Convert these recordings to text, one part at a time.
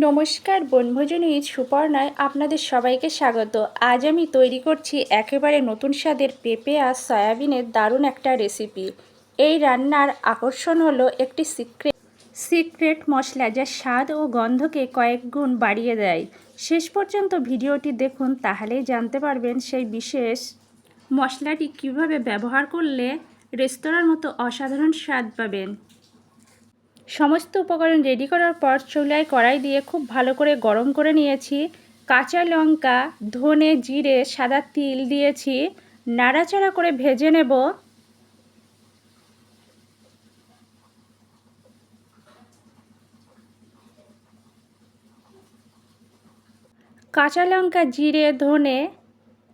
নমস্কার বনভোজনী সুপর্ণায় আপনাদের সবাইকে স্বাগত। আজ আমি তৈরি করছি একেবারে নতুন স্বাদের পেঁপে আর সয়াবিনের দারুণ একটা রেসিপি। এই রান্নার আকর্ষণ হলো একটি সিক্রেট মশলা যা স্বাদ ও গন্ধকে কয়েক গুণ বাড়িয়ে দেয়। শেষ পর্যন্ত ভিডিওটি দেখুন, তাহলেই জানতে পারবেন সেই বিশেষ মশলাটি কিভাবে ব্যবহার করলে রেস্তোরাঁর মতো অসাধারণ স্বাদ পাবেন। সমস্ত উপকরণ রেডি করার পর চুলায় কড়াই দিয়ে খুব ভালো করে গরম করে নিয়েছি। কাঁচা লঙ্কা, ধনে, জিরে, সাদা তিল দিয়েছি, নাড়াচাড়া করে ভেজে নেব। কাঁচা লঙ্কা, জিরে, ধনে,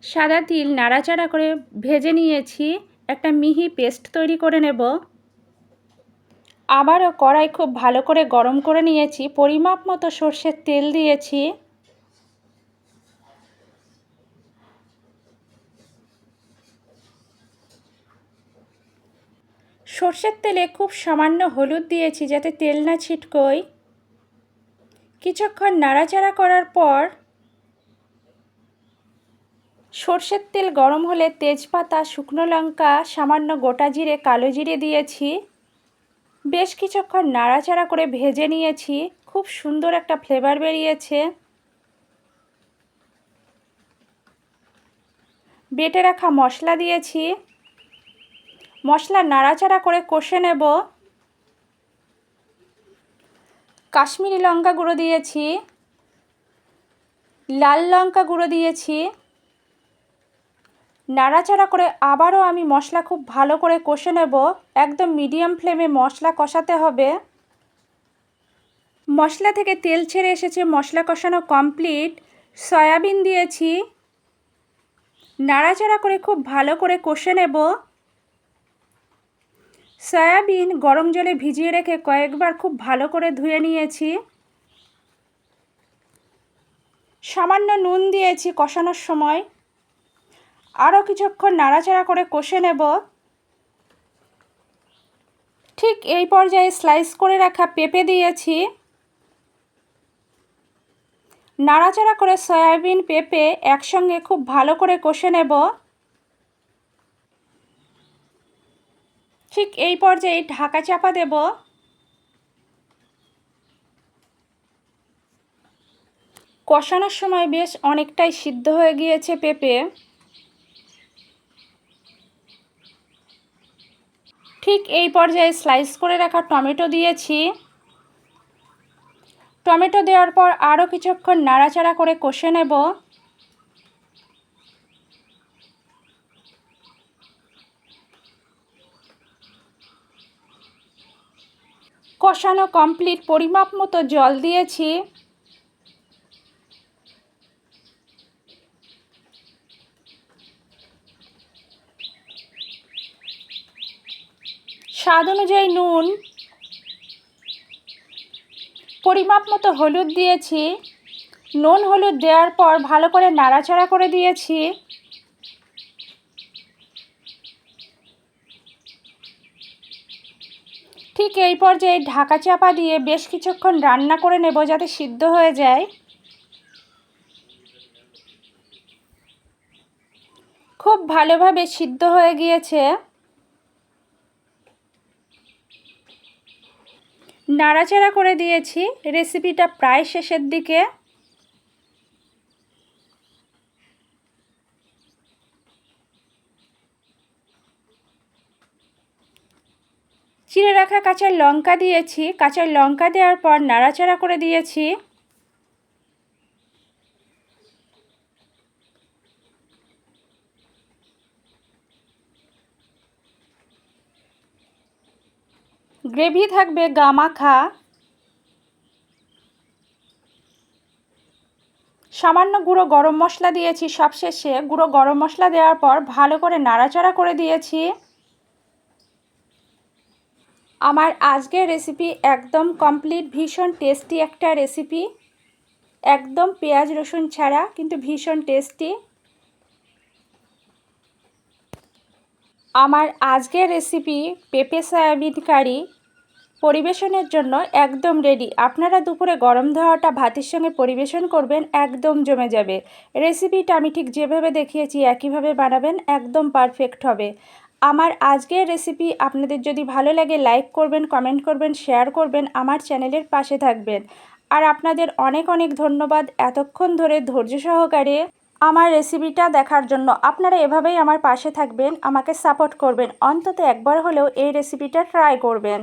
সাদা তিল নাড়াচাড়া করে ভেজে নিয়েছি। একটা মিহি পেস্ট তৈরি করে নেব। আবারও কড়াই খুব ভালো করে গরম করে নিয়েছি। পরিমাপ মতো সর্ষের তেল দিয়েছি। সর্ষের তেলে খুব সামান্য হলুদ দিয়েছি যাতে তেল না ছিটকোয়। কিছুক্ষণ নাড়াচাড়া করার পর সর্ষের তেল গরম হলে তেজপাতা, শুকনো লঙ্কা, সামান্য গোটা জিরে, কালো জিরে দিয়েছি। বেশ কিছুক্ষণ নাড়াচাড়া করে ভেজে নিয়েছি। খুব সুন্দর একটা ফ্লেভার বেরিয়েছে। বেটে রাখা মশলা দিয়েছি। মশলা নাড়াচাড়া করে কষে নেব। কাশ্মীরি লঙ্কা গুঁড়ো দিয়েছি, লাল লঙ্কা গুঁড়ো দিয়েছি। নাড়াচাড়া করে আবারও আমি মশলা খুব ভালো করে কষে নেব। একদম মিডিয়াম ফ্লেমে মশলা কষাতে হবে। মশলা থেকে তেল ছেড়ে এসেছে, মশলা কষানো কমপ্লিট। সয়াবিন দিয়েছি, নাড়াচাড়া করে খুব ভালো করে কষে নেব। সয়াবিন গরম জলে ভিজিয়ে রেখে কয়েকবার খুব ভালো করে ধুয়ে নিয়েছি। সামান্য নুন দিয়েছি কষানোর সময়। আরও কিছুক্ষণ নাড়াচাড়া করে কষে নেব। ঠিক এই পর্যায়ে স্লাইস করে রাখা পেঁপে দিয়েছি। নাড়াচাড়া করে সয়াবিন, পেঁপে একসঙ্গে খুব ভালো করে কষে নেব। ঠিক এই পর্যায়ে ঢাকা চাপা দেব। কষানোর সময় বেশ অনেকটাই সিদ্ধ হয়ে গিয়েছে পেঁপে। ঠিক এই পর্যায়ে স্লাইস করে রাখা টমেটো দিয়েছি। টমেটো দেওয়ার পর আরও কিছুক্ষণ নাড়াচাড়া করে কষে নেব। কষানো কমপ্লিট। পরিমাপ মতো জল দিয়েছি। স্বাদ অনুযায়ী নুন, পরিমাপ মতো হলুদ দিয়েছি। নুন হলুদ দেওয়ার পর ভালো করে নাড়াচাড়া করে দিয়েছি। ঠিক এই পর্যায়ে ঢাকা চাপা দিয়ে বেশ কিছুক্ষণ রান্না করে নেব যাতে সিদ্ধ হয়ে যায়। খুব ভালোভাবে সিদ্ধ হয়ে গিয়েছে। নাড়াচাড়া করে দিয়েছি। রেসিপিটা প্রায় শেষের দিকে। চিড়ে রাখা কাঁচা লঙ্কা দিয়েছি। কাঁচা লঙ্কা দেওয়ার পর নাড়াচাড়া করে দিয়েছি। গ্রেভি থাকবে গামাখা। সামান্য গুঁড়ো গরম মশলা দিয়েছি সবশেষে। গুঁড়ো গরম মশলা দেওয়ার পর ভালো করে নাড়াচাড়া করে দিয়েছি। আমার আজকের রেসিপি একদম কমপ্লিট। ভীষণ টেস্টি একটা রেসিপি, একদম পেঁয়াজ রসুন ছাড়া, কিন্তু ভীষণ টেস্টি। আমার আজকের রেসিপি পেঁপে সয়াবিন কারি পরিবেশনের জন্য একদম রেডি। আপনারা দুপুরে গরম ধোয়াটা ভাতের সঙ্গে পরিবেশন করবেন, একদম জমে যাবে। রেসিপিটা আমি ঠিক যেভাবে দেখিয়েছি একইভাবে বানাবেন, একদম পারফেক্ট হবে। আমার আজকের রেসিপি আপনাদের যদি ভালো লাগে লাইক করবেন, কমেন্ট করবেন, শেয়ার করবেন, আমার চ্যানেলের পাশে থাকবেন। আর আপনাদের অনেক অনেক ধন্যবাদ এতক্ষণ ধরে ধৈর্য সহকারে আমার রেসিপিটা দেখার জন্য। আপনারা এভাবেই আমার পাশে থাকবেন, আমাকে সাপোর্ট করবেন, অন্তত একবার হলেও এই রেসিপিটা ট্রাই করবেন।